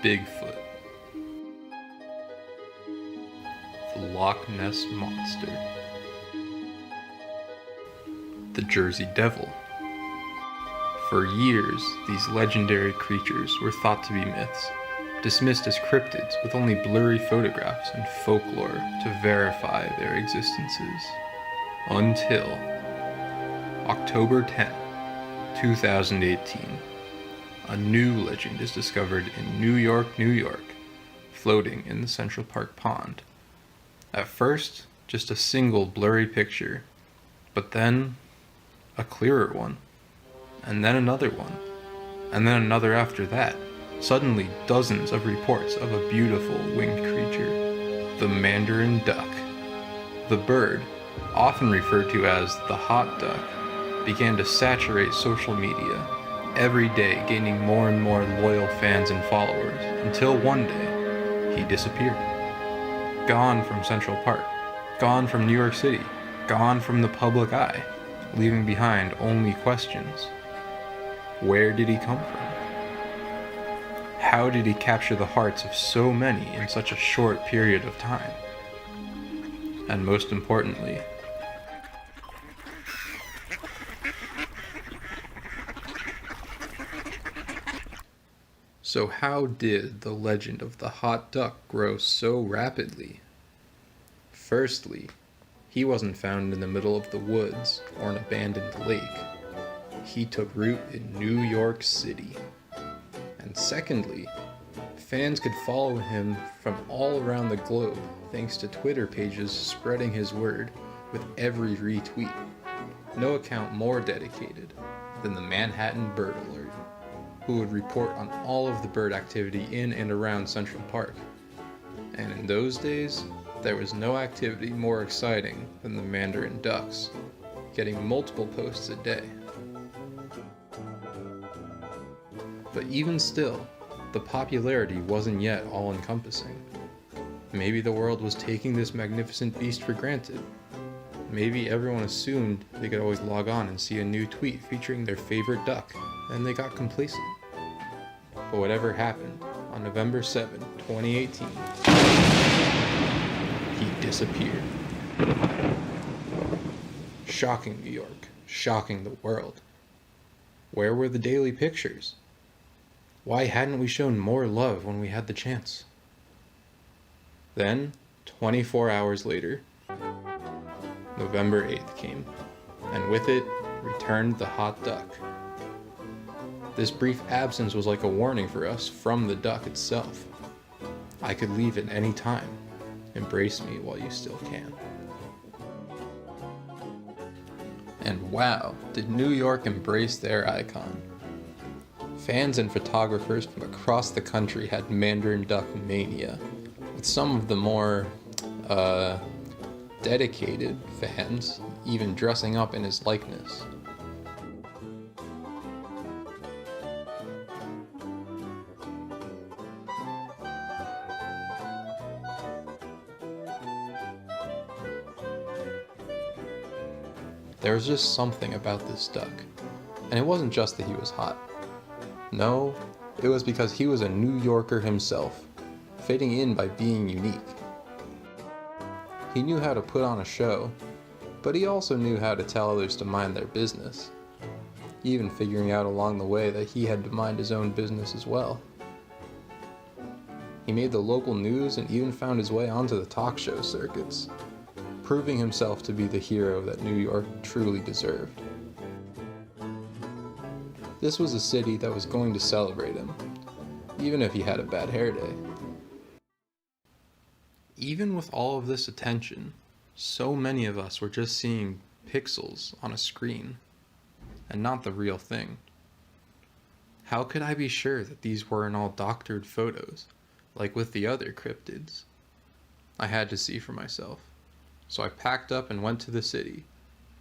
Bigfoot, the Loch Ness Monster, the Jersey Devil. For years, these legendary creatures were thought to be myths, dismissed as cryptids with only blurry photographs and folklore to verify their existences. Until October 10, 2018, a new legend is discovered in New York, New York, floating in the Central Park Pond. At first, just a single blurry picture, but then a clearer one, and then another one, and then another after that. Suddenly, dozens of reports of a beautiful winged creature, the Mandarin duck. The bird, often referred to as the hot duck, began to saturate social media, every day gaining more and more loyal fans and followers, until one day, he disappeared. Gone from Central Park, gone from New York City, gone from the public eye, leaving behind only questions. Where did he come from? How did he capture the hearts of so many in such a short period of time? And most importantly, so how did the legend of the hot duck grow so rapidly? Firstly, he wasn't found in the middle of the woods or an abandoned lake. He took root in New York City. And secondly, fans could follow him from all around the globe thanks to Twitter pages spreading his word with every retweet. No account more dedicated than the Manhattan Bird Alert, who would report on all of the bird activity in and around Central Park. And in those days, there was no activity more exciting than the Mandarin ducks, getting multiple posts a day. But even still, the popularity wasn't yet all-encompassing. Maybe the world was taking this magnificent beast for granted. Maybe everyone assumed they could always log on and see a new tweet featuring their favorite duck, and they got complacent. But whatever happened, on November 7, 2018, he disappeared. Shocking New York, shocking the world. Where were the daily pictures? Why hadn't we shown more love when we had the chance? Then, 24 hours later, November 8th came, and with it returned the hot duck. This brief absence was like a warning for us from the duck itself. I could leave at any time. Embrace me while you still can. And wow, did New York embrace their icon. Fans and photographers from across the country had Mandarin duck mania, with some of the more dedicated fans even dressing up in his likeness. There was just something about this duck, and it wasn't just that he was hot. No, it was because he was a New Yorker himself, fitting in by being unique. He knew how to put on a show, but he also knew how to tell others to mind their business, even figuring out along the way that he had to mind his own business as well. He made the local news and even found his way onto the talk show circuits, proving himself to be the hero that New York truly deserved. This was a city that was going to celebrate him, even if he had a bad hair day. Even with all of this attention, so many of us were just seeing pixels on a screen, and not the real thing. How could I be sure that these weren't all doctored photos, like with the other cryptids? I had to see for myself. So I packed up and went to the city,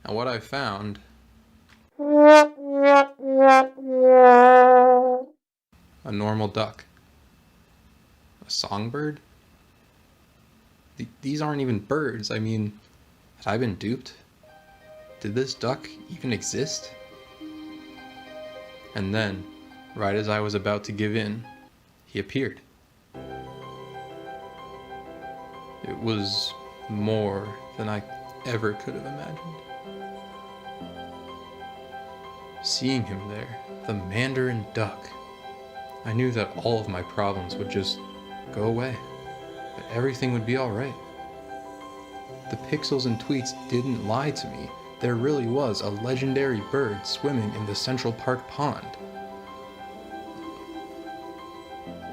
and what I found... a normal duck. A songbird? These aren't even birds. I mean, had I been duped? Did this duck even exist? And then, right as I was about to give in, he appeared. It was more than I ever could have imagined. Seeing him there, the Mandarin duck, I knew that all of my problems would just go away, that everything would be alright. The pixels and tweets didn't lie to me. There really was a legendary bird swimming in the Central Park pond.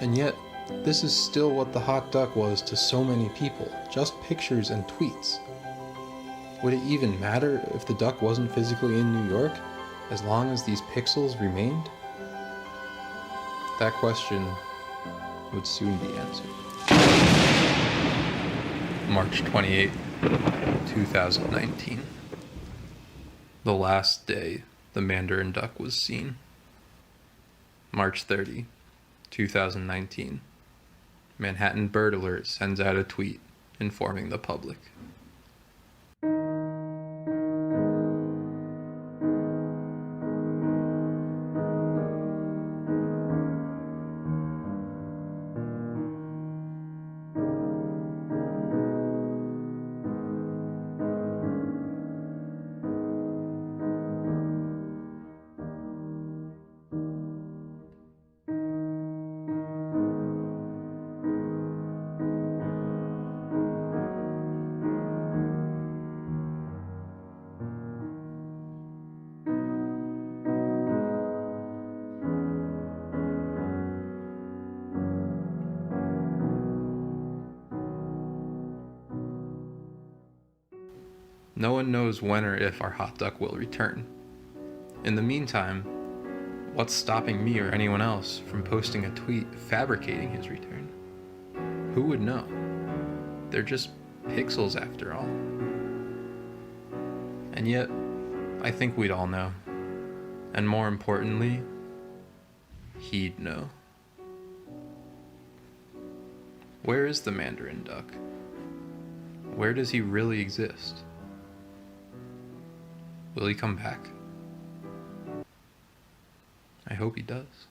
And yet, this is still what the hot duck was to so many people, just pictures and tweets. Would it even matter if the duck wasn't physically in New York, as long as these pixels remained? That question would soon be answered. March 28, 2019. The last day the Mandarin duck was seen. March 30, 2019. Manhattan Bird Alert sends out a tweet informing the public. No one knows when or if our hot duck will return. In the meantime, what's stopping me or anyone else from posting a tweet fabricating his return? Who would know? They're just pixels after all. And yet, I think we'd all know. And more importantly, he'd know. Where is the Mandarin duck? Where does he really exist? Will he come back? I hope he does.